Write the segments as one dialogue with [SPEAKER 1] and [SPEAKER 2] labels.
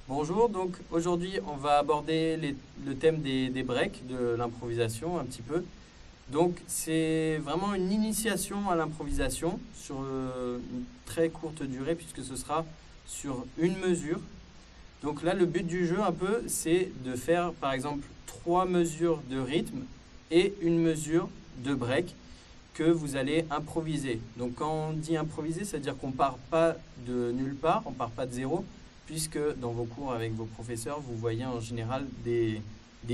[SPEAKER 1] Bonjour, donc aujourd'hui on va aborder le thème des breaks, de l'improvisation un petit peu. Donc c'est vraiment une initiation à l'improvisation sur une très courte durée puisque ce sera sur une mesure. Donc là le but du jeu un peu c'est de faire par exemple 3 mesures de rythme et une mesure de break que vous allez improviser. Donc quand on dit improviser, c'est-à-dire qu'on ne part pas de nulle part, on ne part pas de zéro, puisque dans vos cours avec vos professeurs, vous voyez en général des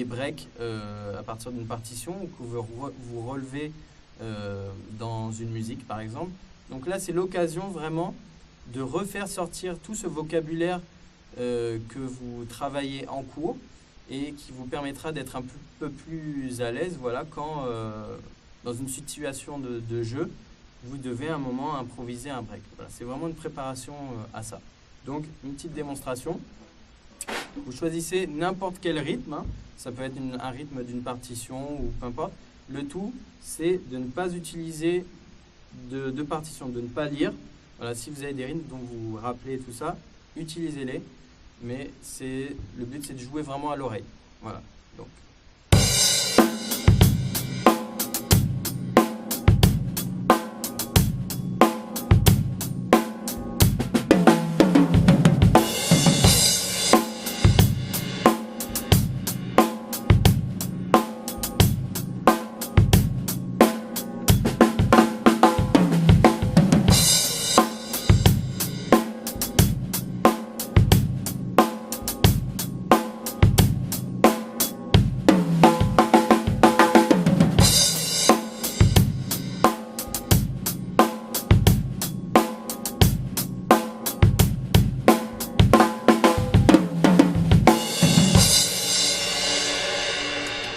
[SPEAKER 1] breaks à partir d'une partition ou que vous relevez dans une musique par exemple. Donc là, c'est l'occasion vraiment de refaire sortir tout ce vocabulaire que vous travaillez en cours et qui vous permettra d'être un peu plus à l'aise voilà, quand dans une situation de jeu, vous devez à un moment improviser un break. Voilà, c'est vraiment une préparation à ça. Donc, une petite démonstration. Vous choisissez n'importe quel rythme. Hein. Ça peut être un rythme d'une partition ou peu importe. Le tout, c'est de ne pas utiliser de partition, de ne pas lire. Voilà, si vous avez des rythmes dont vous vous rappelez tout ça, utilisez-les. Mais le but, c'est de jouer vraiment à l'oreille. Voilà. Donc.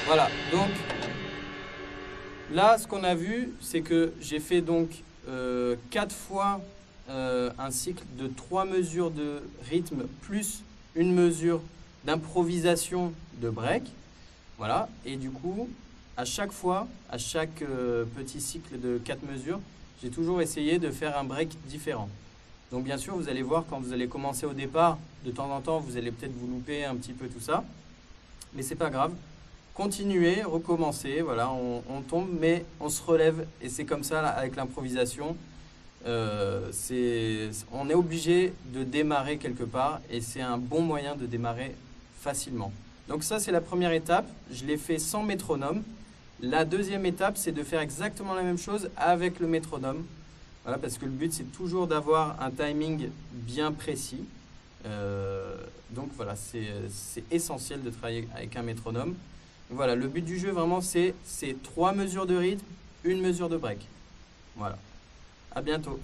[SPEAKER 1] Voilà, donc là, ce qu'on a vu, c'est que j'ai fait donc 4 fois un cycle de 3 mesures de rythme plus une mesure d'improvisation de break. Voilà, et du coup, à chaque fois, à chaque petit cycle de 4 mesures, j'ai toujours essayé de faire un break différent. Donc bien sûr, vous allez voir quand vous allez commencer au départ, de temps en temps, vous allez peut-être vous louper un petit peu tout ça, mais c'est pas grave. Continuez, recommencez, voilà, on tombe, mais on se relève. Et c'est comme ça, là, avec l'improvisation, on est obligé de démarrer quelque part et c'est un bon moyen de démarrer facilement. Donc ça, c'est la première étape. Je l'ai fait sans métronome. La deuxième étape, c'est de faire exactement la même chose avec le métronome. Voilà, parce que le but, c'est toujours d'avoir un timing bien précis. Donc voilà, c'est essentiel de travailler avec un métronome. Voilà, le but du jeu vraiment c'est 3 mesures de rythme, une mesure de break. Voilà. À bientôt.